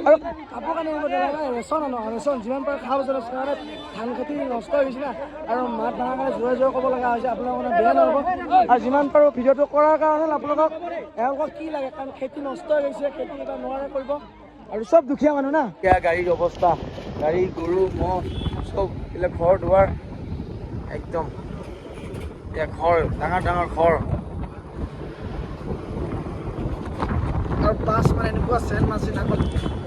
আৰু কাপোৰ কানি ৰেচন আনো ৰেচন যিমান পাৰে খাব কাৰণে ধান খেতি নষ্ট হৈ গৈছে না আৰু মাত ভাঙাৰ কাৰণে জোৰে জোৰে ক'ব লগা হৈছে আপোনালোকৰ মানে বেয়া নহ'ব আৰু যিমান পাৰোঁ ভিডিঅ'টো কৰাৰ কাৰণে আপোনালোকক এওঁলোকক কি লাগে কাৰণ খেতি নষ্ট হৈ গৈছে খেতি এটা নোৱাৰে কৰিব আৰু চব দুখীয়া মানুহ না এতিয়া গাড়ীৰ অৱস্থা গাড়ী গৰু ম'হ চব এইবিলাক ঘৰ দুৱাৰ একদম এতিয়া ঘৰ ডাঙৰ ডাঙৰ ঘৰ আৰু বাছ মানে এনেকুৱা চেন মাছিল আগত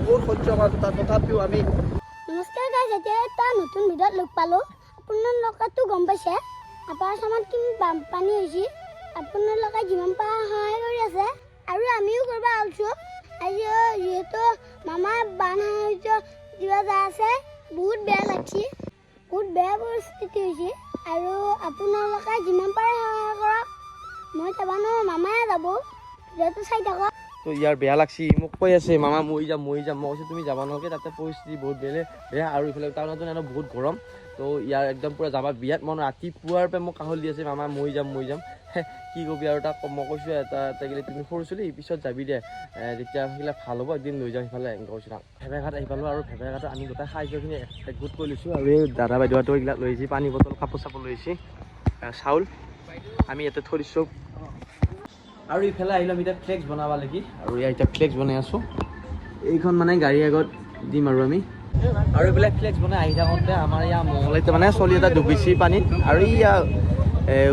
বহুত সহ্য কৰা তথাপিও আমি নমস্কাৰ গাইজ এতিয়া এটা নতুন ভিডিঅ'ত লগ পালোঁ আপোনালোকেতো গম পাইছে আপাৰ আচামত কিমান বানপানী হৈছে আপোনালোকে যিমান পাৰে সহায় কৰি আছে আৰু আমিও কৰিব আছোঁ আজি যিহেতু মামাৰ বান সাহায্য দিব যায় আছে বহুত বেয়া লাগছে বহুত বেয়া পৰিস্থিতি হৈছে আৰু আপোনালোকে যিমান পাৰে সহায় কৰক মই যাব নোৱাৰোঁ মামায়ে যাব ভিডিঅ'টো চাই থাকক তো ইয়াৰ বেয়া লাগছি মোক কৈ আছে মামা মই যাম মই কৈছোঁ তুমি যাব নালাগে তাতে পৰিস্থিতি বহুত বেয়া আৰু ইফালে টাউনতো এনেও বহুত গৰম তো ইয়াৰ একদম পূৰা যাবা বিয়াত মন ৰাতিপুৱাৰ পৰা মোক কাহল দি আছে মামা মই যাম কি কবি আৰু তাক মই কৈছোঁ এটা গ'লে তুমি সৰু চলি পিছত যাবি দে তেতিয়া সেইবিলাক ভাল হ'ব একদিন লৈ যাম সিফালে এনেকৈ কৈছোঁ তাক ভেবেঘাট আহি পালোঁ আৰু ভেবেঘাটত আমি গোটেই সাহায্যখিনি একগোট কৰি লৈছোঁ আৰু এই দাদা বাইদেউহঁতো এইবিলাক লৈ আহিছে পানী বটল কাপোৰ চাপোৰ লৈ আহিছে চাউল আমি ইয়াতে থৈ দিছোঁ আৰু ইফালে আহিলোঁ আমি এতিয়া ফ্লেক্স বনাব লাগি আৰু ইয়াৰ এতিয়া ফ্লেক্স বনাই আছোঁ এইখন মানে গাড়ী আগত দিম আৰু আমি আৰু এইবিলাক ফ্লেক্স বনাই আহি থাকোঁতে আমাৰ ইয়াৰ মঙলাইতে মানে চলি এটা ডুবিছে পানীত আৰু ইয়াৰ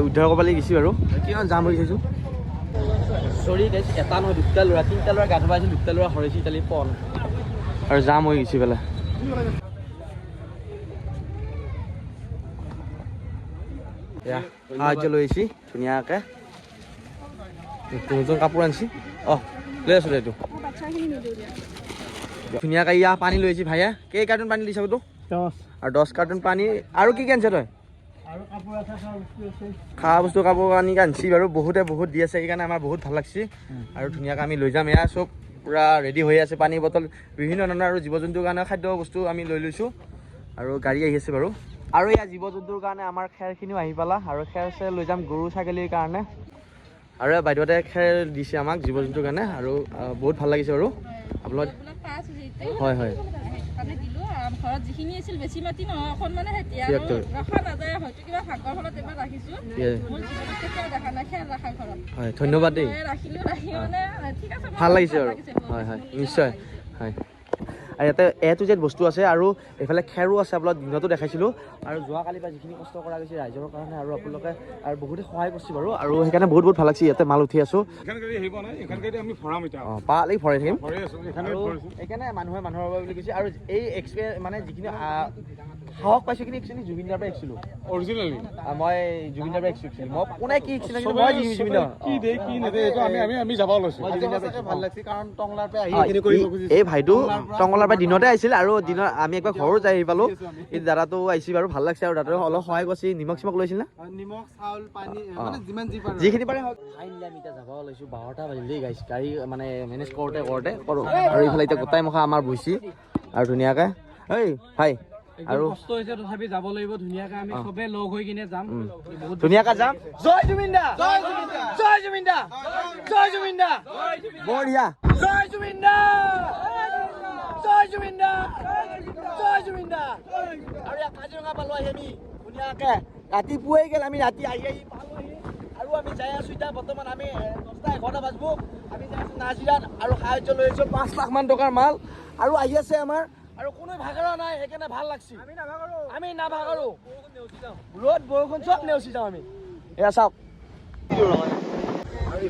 উদ্ধাৰ কৰিব লাগি গৈছে বাৰু কিমান যাম হৈ চাইছোঁ চৰি গাইছ এটা নহয় দুটা ল'ৰা তিনিটা ল'ৰা গা ধুবা আছিল দুটা ল'ৰা হৰাইছে ইতালি পন আৰু জাম হৈ গৈছে পেলাই এয়া সাহায্য লৈ আহিছে ধুনীয়াকৈ নতুন কাপোৰ আনিছি লৈ আছোঁ এইটো ধুনীয়াকৈ ইয়া পানী লৈ আহিছে ভাইয়া কেই কাৰ্টুন পানী দিছা তো 10 আৰু 10 কাৰ্টুন পানী আৰু কি আনিছে তই খোৱা বস্তু কাপোৰ কানি আনিছি বাৰু বহুত দি আছে সেইকাৰণে আমাৰ বহুত ভাল লাগছে আৰু ধুনীয়াকৈ আমি লৈ যাম এয়া চব পূৰা ৰেডি হৈ আছে পানী বটল বিভিন্ন ধৰণৰ আৰু জীৱ জন্তুৰ কাৰণে খাদ্য বস্তু আমি লৈ লৈছোঁ আৰু গাড়ী আহি আছে বাৰু আৰু এয়া জীৱ জন্তুৰ কাৰণে আমাৰ খেৰখিনিও আহি পালা আৰু খেৰ চেৰ লৈ যাম গৰু ছাগলীৰ কাৰণে আৰু বাইদেউহঁতে খেৰ দিছে আমাক জীৱ জন্তুৰ কাৰণে আৰু বহুত ভাল লাগিছে বাৰু আপোনালোক হয় হয় ঘৰত যিখিনি আছিল বেছি মাটি নহয় অকণ মানে এতিয়া ৰখা নাযায় হয়তো কিবা ভাগৰ ফলত এবাৰ ৰাখিছোঁ মোৰ জীৱনত কেতিয়াও দেখা নাই খেৰ ৰখা ঘৰত হয় ধন্যবাদ দেই ৰাখিলোঁ মানে ঠিক আছে ভাল লাগিছে আৰু হয় হয় নিশ্চয় হয় আৰু ইয়াতে টু জেড বস্তু আছে আৰু এইফালে খেৰো আছে আপোনালোক দিনতো দেখাইছিলোঁ আৰু যোৱাকালিৰ পৰা যিখিনি কষ্ট কৰা গৈছে ৰাইজৰ কাৰণে আৰু আপোনালোকে আৰু বহুতে সহায় কৰিছে বাৰু আৰু সেইকাৰণে বহুত ভাল লাগিছে ইয়াতে মাল উঠি আছোঁ পালেই ভৰাই থাকিম সেইকাৰণে মানুহে মানুহৰ বাবে বুলি কৈছে আৰু এই এক্সপিৰিয়েঞ্চ মানে যিখিনি সাহস পাইছোঁ কিন্তু একচুৱেলি জুবিন দাৰ পৰা শিকিছিলোঁ অৰিজিনেলি মই জুবিন দাৰ পৰা শিকিছিলোঁ মই কোনে কি শিকিছিলোঁ কিন্তু মই জুবিন এই ভাইটো টংগলাৰ পৰা দিনতে আহিছিল আৰু দিনত আমি একবাৰ ঘৰো যাই আহি পালোঁ এই দাদাটো আহিছে বাৰু ভাল লাগিছে আৰু দাদাটো অলপ সহায় কৰিছে নিমখ চিমখ লৈছিল না যিখিনি পাৰে ফাইনেলি আমি এতিয়া যাব লৈছোঁ 12টা বাজিলেই গাড়ী মানে মেনেজ কৰোঁতে কৰোঁ আৰু এইফালে এতিয়া গোটাই মুখা আমাৰ বহিছে আৰু ধুনীয়াকৈ এই ভাই আৰু কষ্ট হৈছে তথাপি যাব লাগিব ধুনীয়াকৈ আমি সবে লগ হৈ কিনে যাম ধুনীয়াকৈ যাম জয় জুবিন দা জয় জুবিন দা জয় জুবিন দা বঢ়িয়া জয় জুবিন দা জয় জুবিন দা জয় জুবিন দা আৰু ইয়াত কাজিৰঙা পালোঁ আহি আমি ধুনীয়াকৈ ৰাতিপুৱাই গ'ল আমি ৰাতি আহি পালোঁহি আৰু আমি যাই আছোঁ এতিয়া বৰ্তমান আমি 10টা 11টা বাজিব আমি যাই আছোঁ নাজিৰাত আৰু সাহায্য লৈ আহিছোঁ 5 লাখ মান টকাৰ মাল আৰু আহি আছে আমাৰ আৰু কোনো ভাগৰা নাই সেইকাৰণে ভাল লাগছে আমি নাভাগৰো ৰ'দ বৰষুণ চব নেওচি যাওঁ আমি এয়া চাওক আৰু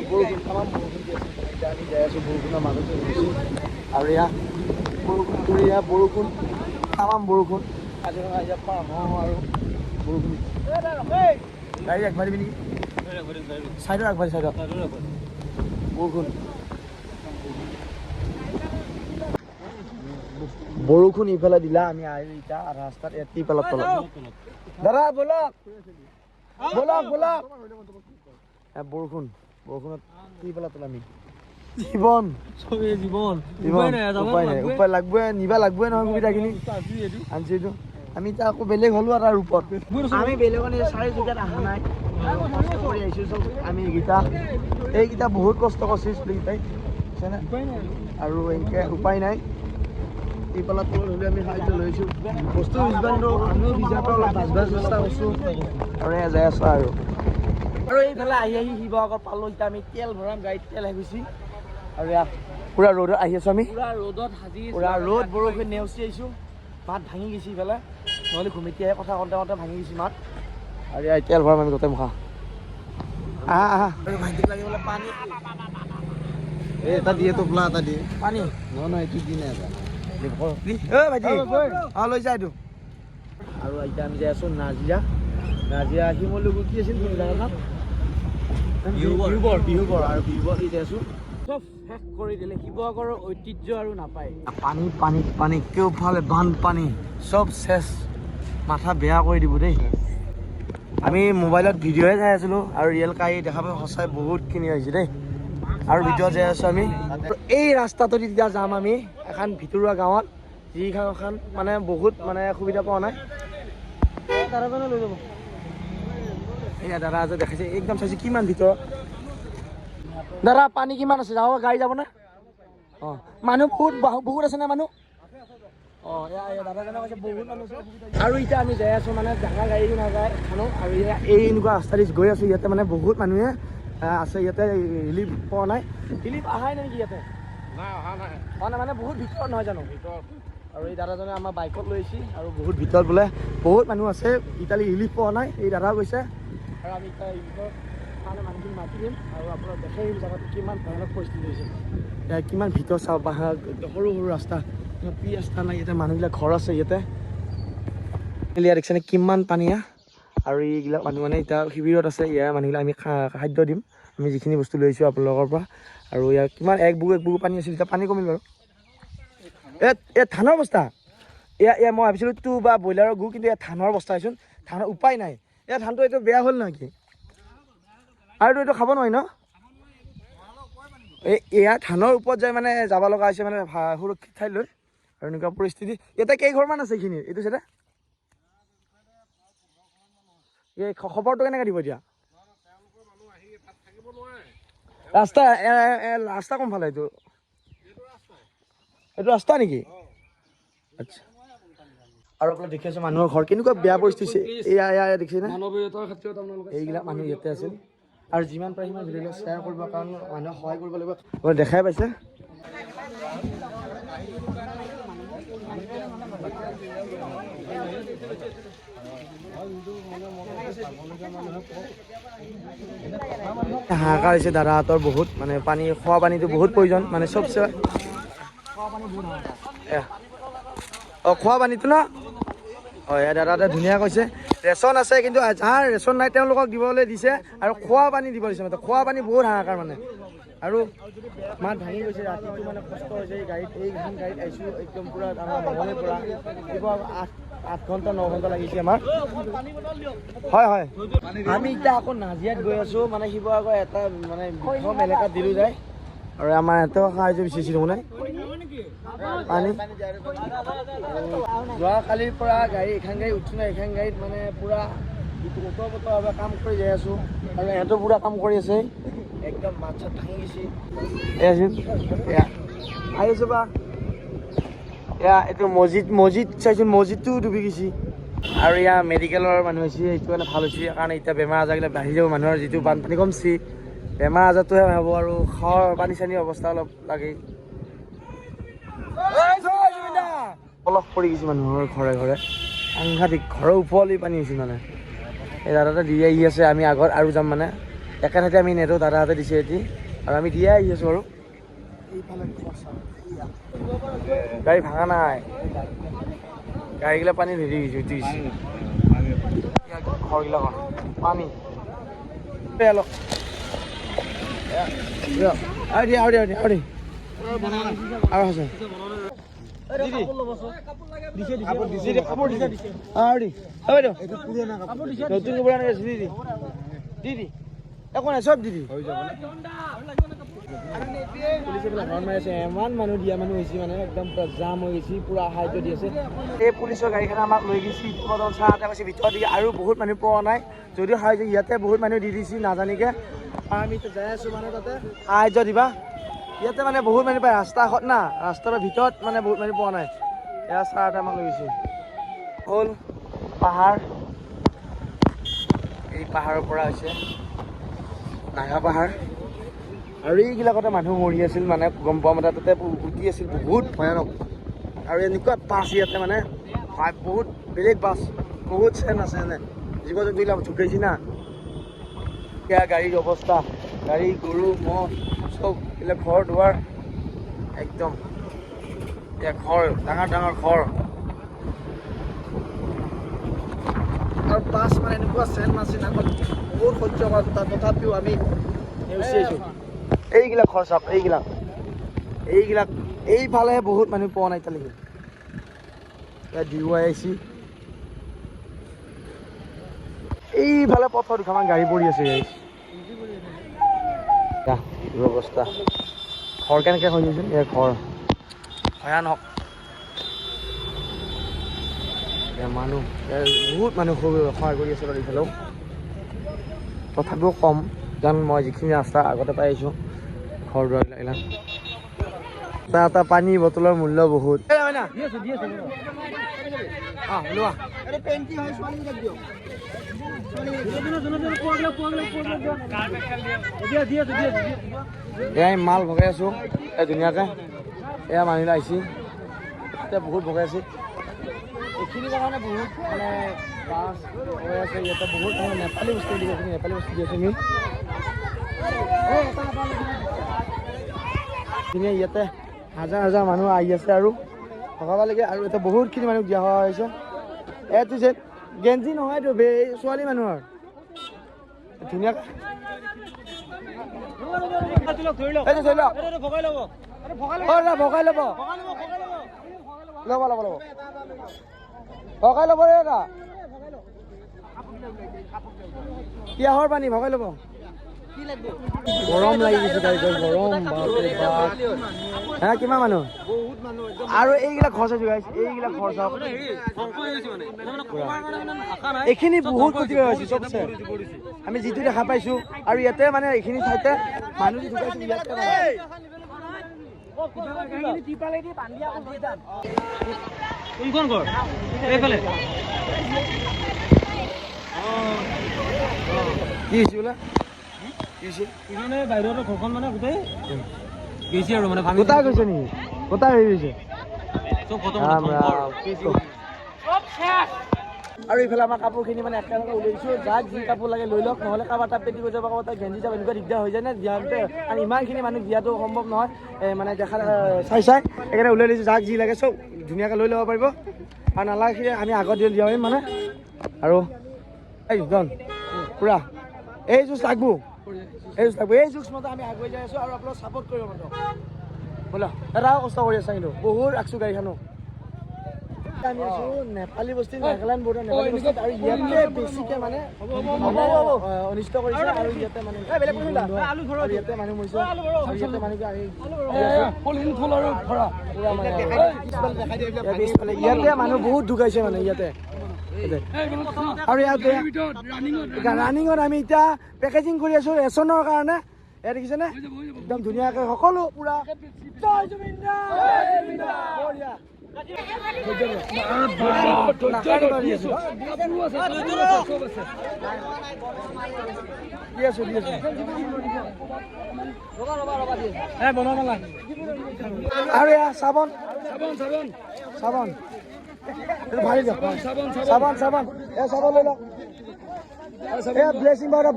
বৰষুণ তামাম বৰষুণ দি আছে এতিয়া আমি যাই আছোঁ বৰষুণৰ মাজতে আৰু এয়া বৰষুণ তামাম বৰষুণ কাজিৰঙা এতিয়া পাৰ হওঁ আৰু বৰষুণ গাড়ী আগবাঢ়িবি নেকি চাইডত আগবাঢ়ি চাইডত বৰষুণ ইফালে দিলা আমি আহিলো এতিয়া ৰাস্তাত এটি পালত তলত দাদা বলক বৰষুণত কি পালত আমি জীৱন উপায় লাগবই নিবা লাগবই নহয় সুবিধাখিনি আনিছো এইটো আমি এতিয়া আকৌ বেলেগ হ'লো আৰু ৰূপত আমি বেলেগত 4 জেগাত অহা নাই কষ্ট কৰি আহিছোঁ চব আমি এইকেইটা বহুত কষ্ট কৰিছোঁ স্কুলকেইটাই বুজিছেনে আৰু এনেকৈ উপায় নাই এইফালে তল হ'লে আমি সাহায্য লৈছোঁ বস্তু যিমানটো আমিও ভিজাৰ পৰা অলপ বাচবাৰ চেষ্টা কৰিছোঁ আৰু যাই আছোঁ আৰু এইফালে আহি শিৱসাগৰ পালোঁ এতিয়া আমি তেল ভৰাম গাড়ীত তেল আহিছোঁ আৰু পুৰা ৰ'দত আহি আছোঁ আমি পুৰা ৰ'দ বৰষুণ নেওচি আহিছোঁ মাত ভাঙি গৈছে ইফালে নহ'লে ঘুমিতি আহে কথা কওঁতে কওঁতে ভাঙি গৈছে মাত আৰু তেল ভৰাম আমি গোটেই মুখা আহা ভাইটিক লাগিবলৈ পানী এটা দিয়ে টোপলা এটা দিয়ে পানী নহয় এইটো দি নাই ভাইটি লৈ যায় এইটো আৰু এতিয়া আমি যাই আছোঁ নাজিৰা শিমলুগুৰি কি আছিল জেগাৰ নাম বিহুবৰ আৰু বিহুবৰ যাই আছোঁ চব শেষ কৰি দিলে শিৱসাগৰৰ ঐতিহ্য আৰু নাপায় পানী পানী পানী কেওফালে বানপানী চব চেচ মাথা বেয়া কৰি দিব দেই আমি মোবাইলত ভিডিঅ'হে চাই আছিলোঁ আৰু ৰিয়েল কাই দেখা পাই সঁচাই বহুতখিনি হৈছে দেই আৰু ভিডিঅ'ত যাই আছোঁ আমি এই ৰাস্তাটো এতিয়া যাম আমি এখন ভিতৰুৱা গাঁৱত যিখন মানে বহুত মানে সুবিধা পোৱা নাই দাদাজনে লৈ যাব এয়া দাদা যে দেখাইছে একদম চাইছে কিমান ভিতৰত দাদা পানী কিমান আছে যাব গাড়ী যাবনে অঁ মানুহ বহুত আছে নে মানুহ অঁ দাদাজনে কৈছে বহুত মানুহ আছে আৰু এতিয়া আমি যাই আছোঁ মানে ডাঙৰ গাড়ী নাযায় মানুহ আৰু এই এনেকুৱা ৰাস্তা দি গৈ আছোঁ ইয়াতে মানে বহুত মানুহে আছে ইয়াতে ৰিলিফ পোৱা নাই ৰিলিফ অহাই নাই নেকি ইয়াতে অহা নাই মানে বহুত ভিতৰত নহয় জানো আৰু এই দাদাজনে আমাৰ বাইকত লৈ আহিছে আৰু বহুত ভিতৰত বোলে বহুত মানুহ আছে ইটালি ৰিলিফ পোৱা নাই এই দাদাও কৈছে আৰু আমি এতিয়া ৰিলিফৰ কাৰণে মানুহখিনি মাতি দিম আৰু আপোনাক দেখাই দিম জেগাটো কিমান ভয়ানক পৰিস্থিতি হৈছে কিমান ভিতৰ চাওক বাহা সৰু সৰু ৰাস্তা পি ৰাস্তা নাই ইয়াতে মানুহবিলাক ঘৰ আছে ইয়াতে দেখিছেনে কিমান পানীয়া আৰু এইবিলাক মানুহ মানে এতিয়া শিবিৰত আছে ইয়াৰ মানুহবিলাক আমি খাদ্য দিম আমি যিখিনি বস্তু লৈছোঁ আপোনালোকৰ পৰা আৰু ইয়াৰ কিমান এক বুকু পানী আছিল এতিয়া পানী কমিল বাৰু এই ধানৰ বস্তা এয়া মই ভাবিছিলোঁ তো বা ব্ৰইলাৰৰ গু কিন্তু ইয়াত ধানৰ বস্তা হৈছোন ধানৰ উপায় নাই এয়া ধানটো এইটো বেয়া হ'ল নেকি আৰু এইটো খাব নোৱাৰি ন এয়া ধানৰ ওপৰত যাই মানে যাব লগা হৈছে মানে সুৰক্ষিত ঠাই লৈ আৰু এনেকুৱা পৰিস্থিতি ইয়াতে কেইঘৰমান আছে এইখিনি এইটো চাইডে এই খবৰটো কেনেকৈ দিব এতিয়া ৰাস্তা কোনফালে এইটো ৰাস্তা নেকি আচ্ছা আৰু আপোনালোকে দেখি আছে মানুহৰ ঘৰ কেনেকুৱা বেয়া পৰিস্থিতি এয়া দেখিছেনে এইবিলাক মানুহ ইয়াতে আছিল আৰু যিমান পাৰে সিমান ভিডিঅ'বিলাক শ্বেয়াৰ কৰিব কাৰণ মানুহক সহায় কৰিব লাগিব আপোনালোকে দেখাই পাইছে হাহাকাৰ হৈছে দাদাহঁতৰ বহুত মানে পানী খোৱা পানীটো বহুত প্ৰয়োজন মানে চবচে খোৱা পানীটো ন হয় দাদাহঁতে ধুনীয়া কৈছে ৰেচন আছে কিন্তু যাৰ ৰেচন নাই তেওঁলোকক দিবলৈ দিছে আৰু খোৱা পানী দিব দিছে মানে খোৱা পানী বহুত হাহাকাৰ মানে আৰু মাত ভাঙি গৈছে ৰাতিটো মানে কষ্ট হৈছে এই গাড়ীখন গাড়ীত আহিছোঁ একদম পূৰা আমাৰ নহ'লে পৰা এইবাৰ 8 ঘণ্টা 9 ঘণ্টা লাগিছে আমাৰ হয় আমি এতিয়া আকৌ নাজিৰাত গৈ আছোঁ মানে শিৱসাগৰ এটা মানে বিষম এলেকাত দিলোঁ যায় আৰু আমাৰ ইয়াতেও সাহায্য বিচাৰিছিলোঁ মানে পানী যোৱাকালিৰ পৰা গাড়ী এখন গাড়ী উঠি নাই এখন গাড়ীত মানে পূৰা ওতঃপ্ৰোতভাৱে কাম কৰি যাই আছোঁ আৰু ইহঁতেও পূৰা কাম কৰি আছে একদম মাত চাত ভাঙি গৈছে আহি আছোঁ বা এয়া এইটো মছজিদ চাইছোঁ মছজিদটো ডুবি গৈছে আৰু ইয়াৰ মেডিকেলৰ মানুহ হৈছে এইটো মানে ভাল হৈছে কাৰণ এতিয়া বেমাৰ আজাৰবিলাক বাঢ়ি যাব মানুহৰ যিটো বানপানী কমছি বেমাৰ আজাৰটোহে হ'ব আৰু খোৱা পানী চানী অৱস্থা অলপ লাগে অলপ পৰি গৈছে মানুহৰ ঘৰে ঘৰে সাংঘাতিক ঘৰৰ ওপৰলৈ পানী হৈছে মানে এই দাদাহঁতে দি আহি আছে আমি আগত আৰু যাম মানে একে ঠাইতে আমি নেটৰ দাদাহঁতে দিছে এটি আৰু আমি দিয়ে আহি আছোঁ আৰু এইফালে গাড়ী ভাঙা নাই গাড়ীগিলা পানী ধৰি গৈছে উঠি গৈছে ঘৰগিলা পানী অলপ আৰু আছে একো নাই চব দিদি পুলিচে বোলে হৰ্ণ মাৰি আছে, ইমান মানুহ দিয়া মানুহ হৈছে মানে একদম পুৰা জাম হৈ গৈছে, পুৰা সাহায্য দি আছে। এই পুলিচৰ গাড়ীখনে আমাক লৈ গৈছে চাহ এটা কৈছে ভিতৰত দি, আৰু বহুত মানুহ পোৱা নাই যদিও সাহায্য ইয়াতে বহুত মানুহ দি দিছে নাজানিকে। আমি যাই আছোঁ মানে তাতে সাহায্য দিবা। ইয়াতে মানে বহুত মানুহ পায়, ৰাস্তাত না ৰাস্তাৰ ভিতৰত মানে বহুত মানুহ পোৱা নাই। এয়া চাহ এটা আমাক লৈ গৈছে। হ'ল পাহাৰ, এই পাহাৰৰ পৰা হৈছে নাগা পাহাৰ, আৰু এইবিলাকতে মানুহ মৰি আছিল মানে গম পোৱা মতে, তাতে উটি আছিল বহুত ভয়ানক। আৰু এনেকুৱা বাছ ইয়াতে মানে বহুত বেলেগ বাছ, বহুত চেন আছে এনে জীৱ জন্তুবিলাক ঢুকাইছে না। এতিয়া গাড়ীৰ অৱস্থা, গাড়ী গৰু ম'হ চব এইবিলাক ঘৰ দুৱাৰ একদম, এতিয়া ঘৰ ডাঙৰ ডাঙৰ ঘৰ, আৰু বাছ মানে এনেকুৱা চেন নাছিল আগত, বহুত সহ্য কৰা তাত, তথাপিও আমি নেওচি আহিছোঁ। এইবিলাক ঘৰ চাপ, এইবিলাক এইফালে বহুত মানুহ পোৱা নাই এতিয়ালৈকে। এতিয়া ডিউৱাই আহিছে, এইফালে পথৰ দুখনমান গাড়ী পৰি আছে। অৱস্থা ঘৰ কেনেকৈ হৈ গৈছে, এই ঘৰ ভয়ানক। মানুহ বহুত মানুহ সহায় কৰি আছে বাৰু এইফালেও, তথাপিও কম, কাৰণ মই যিখিনি ৰাস্তা আগতে পাই আহিছোঁ ঘৰ দুৱাৰবিলাক। এটা পানী বটলৰ মূল্য বহুত। এয়াই মাল ভগাই আছোঁ এই ধুনীয়াকৈ, এয়া মানুহবিলাক আহিছে, এতিয়া বহুত ভগাই আছে। এইখিনি কাৰণে বহুত মানে বাছ হৈ আছে ইয়াতে, বহুত মানে নেপালী বস্তু দি আছে, নেপালী বস্তু দি আছে আমি ইয়াতে হাজাৰ হাজাৰ মানুহ আহি আছে আৰু ভগাব লাগে। আৰু এতিয়া বহুতখিনি মানুহ দিয়া হোৱা হৈছে। এইটো যে গেঞ্জি নহয়তো ছোৱালী মানুহৰ ধুনীয়াকৈ ভগাই ল'ব দাদা, পিয়াহৰ পানী ভগাই ল'ব। গৰম লাগি গৈছে গাড়ীত, গৰম হা কিমান মানুহ, আৰু এইবিলাক খৰচ যোগাইছে, এইবিলাক খৰচ এইখিনি বহুত ক্ষতি হৈছে চবচে। আমি যিটো দেখা পাইছোঁ, আৰু ইয়াতে মানে এইখিনি ঠাইতে মানুহ ঢুকাইছে ইয়াতে কোনখন ঘৰ এইফালে কি হৈছে বোলে, বাহিৰৰ ঘৰখন মানে গোটেই গৈছে আৰু মানে গোটাই গৈছে নেকি, গোটাই হৈ গৈছে। আৰু এইফালে আমাৰ কাপোৰখিনি মানে একেলগে ওলাইছোঁ, যাক যি কাপোৰ লাগে লৈ লওক, নহ'লে কাৰোবাৰ তাত পেটি কৰি যাব, কাৰোবাৰ তাত গেঞ্জি যাব, এনেকুৱা দিগদাৰ হৈ যায় নে দিয়াতে। আৰু ইমানখিনি মানুহ দিয়াটো সম্ভৱ নহয় মানে দেখা চাই সেইকাৰণে ওলাই লৈছোঁ, যাক যি লাগে চব ধুনীয়াকৈ লৈ ল'ব পাৰিব। আৰু নালাগে আমি আগত দিয়া পাৰিম মানে। আৰু এই জন পুৰা এই জুচ লাগব, এই জুচ মতে আমি আগুৱাই যাই আছোঁ, আৰু আপোনাক ছাপৰ্ট কৰিব মানে বোলা এটাও কষ্ট কৰি আছে, কিন্তু বহুত ৰাখছোঁ গাড়ীখনো। আমি আছোঁ নেপালী বস্তি, নাগালেণ্ড বৰ্ডাৰ নেপালী বস্তি, আৰু ইয়াতে বেছিকৈ মানে অনিষ্ট কৰিছে। আৰু ইয়াতে মানে ইয়াতে মানুহ মৰিছে, আৰু ইয়াতে মানুহ ইয়াতে মানুহ বহুত ঢুকাইছে মানে ইয়াতে। আৰু ইয়াতে ৰানিঙত আমি এতিয়া পেকেজিং কৰি আছোঁ ৰেচনৰ কাৰণে। এয়া দেখিছেনে একদম ধুনীয়াকৈ সকলো পুৰা আৰু এয়া চাবোন ভাৰি দিয়ক, চাবোন এয়া চাবোন লৈ লওক, এয়া ব্লেচিং পাউডাৰ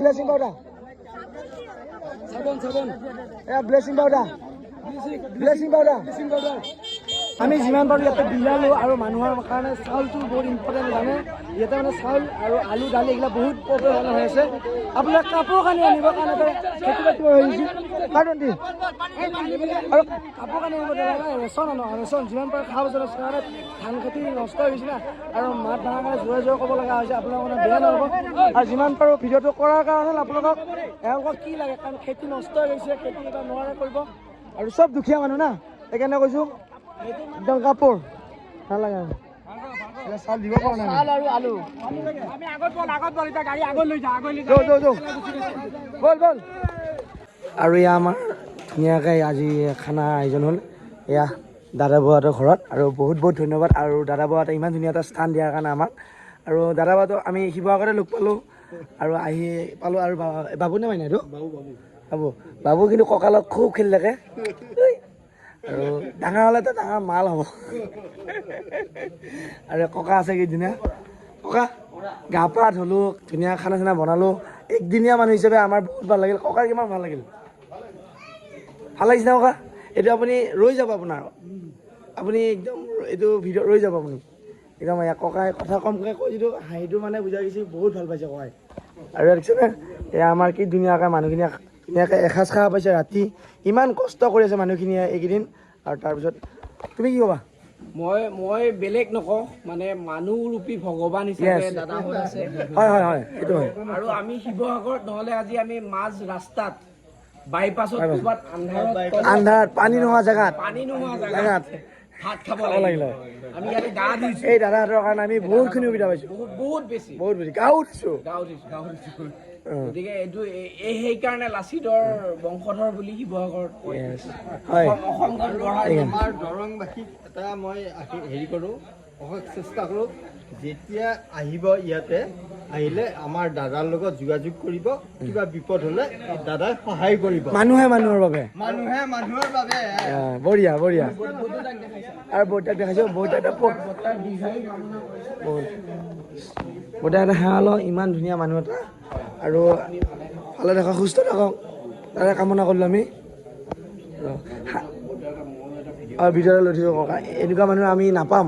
এয়া ব্লেচিং পাউডাৰ আমি যিমান পাৰোঁ ইয়াতে বিলালোঁ আৰু মানুহৰ কাৰণে চাউলটো বহুত ইম্পৰ্টেণ্ট জানে ইয়াতে মানে চাউল আৰু আলু দালি এইবিলাক বহুত প্ৰব্লেম হৈ আছে আপোনাৰ কাপোৰ কানি আনিবৰ কাৰণে খেতি বাতি হৈ আহিছোঁ কাৰণ দি আৰু কাপোৰ কানি আনিব ৰেচন আনো ৰেচন যিমান পাৰে খাব কাৰণে ধান খেতি নষ্ট হৈ গৈছে না আৰু মাত ভাঙাৰ কাৰণে জোৰে জোৰে ক'ব লগা হৈছে আপোনালোকৰ মানে বেয়া নহ'ব আৰু যিমান পাৰোঁ ভিডিঅ'টো কৰাৰ কাৰণে আপোনালোকক এওঁলোকক কি লাগে কাৰণ খেতি নষ্ট হৈ গৈছে খেতি এটা নোৱাৰে কৰিব আৰু চব দুখীয়া মানুহ না সেইকাৰণে কৈছোঁ একদম কাপোৰ ভাল লাগে চাউল দিব পৰা নাই আৰু আলু বল বল আৰু এয়া আমাৰ ধুনীয়াকৈ আজি খানা আয়োজন হ'ল এয়া দাদা বৌহঁতৰ ঘৰত আৰু বহুত বহুত ধন্যবাদ আৰু দাদা বৌহঁতে ইমান ধুনীয়া এটা স্থান দিয়াৰ কাৰণে আমাক আৰু দাদা বৌহঁতক আমি শিৱসাগৰতে লগ পালোঁ আৰু আহি পালোঁ আৰু বাবু নে মাইনা এইটো বাবু বাবু কিন্তু কঁকালত খুব খেলি থাকে আৰু ডাঙৰ হ'লেতো ডাঙৰ মাল হ'ব আৰু ককা আছে কেইদিনা ককা গা পা ধুলোঁ ধুনীয়া খানা চানা বনালোঁ একদিনীয়া মানুহ হিচাপে আমাৰ বহুত ভাল লাগিল ককাৰ কিমান ভাল লাগিল ভাল লাগিছে ককা এইটো আপুনি ৰৈ যাব আপোনাৰ আপুনি একদম এইটো ভিডিঅ'ত ৰৈ যাব আপুনি একদম ককাই কথা কমকৈ কৈ যিটো হাঁহিটো মানে বুজাই গৈছে বহুত ভাল পাইছে ককাই আৰু দেখিছেনে এয়া আমাৰ কি ধুনীয়াকৈ মানুহখিনিয়ে ধুনীয়াকৈ এসাঁজ খাব পাইছে ৰাতি ইমান কষ্ট কৰি আছে মানুহখিনিয়ে এইকেইদিন আৰু তাৰপিছত তুমি কি ক'বা মই বেলেগ নকওঁ মানে মানুহৰূপী ভগৱান হিচাপে দাদাহঁত আছে হয় হয় হয় সেইটো হয় আৰু আমি শিৱসাগৰত নহ'লে আজি আমি মাজ ৰাস্তাত বাইপাছত ক'ৰবাত আন্ধাৰত পানী নোহোৱা জেগাত পানী নোহোৱা জেগাত ভাত খাব লাগিল আমি ইয়াতে গা ধুইছোঁ এই দাদাহঁতৰ কাৰণে আমি বহুতখিনি সুবিধা পাইছোঁ বহুত বেছি গাঁও উঠিছোঁ গা উঠিছোঁ গতিকে এইটো সেইকাৰণে লাচিতৰ বংশধৰ বুলি শিৱসাগৰত হয় অসমখন গঢ়াই আমাৰ দৰংবাসীক এটা মই হেৰি কৰোঁ অশেষ চেষ্টা কৰোঁ যেতিয়া আহিব ইয়াতে আহিলে আমাৰ দাদাৰ লগত যোগাযোগ কৰিব কিবা বিপদ হ'লে দাদাই সহায় কৰিব মানুহে মানুহৰ বাবে মানুহে মানুহৰ বাবে বঢ়িয়া বঢ়িয়া আৰু বৌতাক দেখাইছোঁ বৌতাক বৌতাক এটা সেৱা লওঁ ইমান ধুনীয়া মানুহ এটা আৰু ভালে থাকক সুস্থ থাকক তাৰে কামনা কৰিলোঁ আমি ভিডিঅ'টো লৈ থৈছোঁ ককা এনেকুৱা মানুহ আমি নাপাম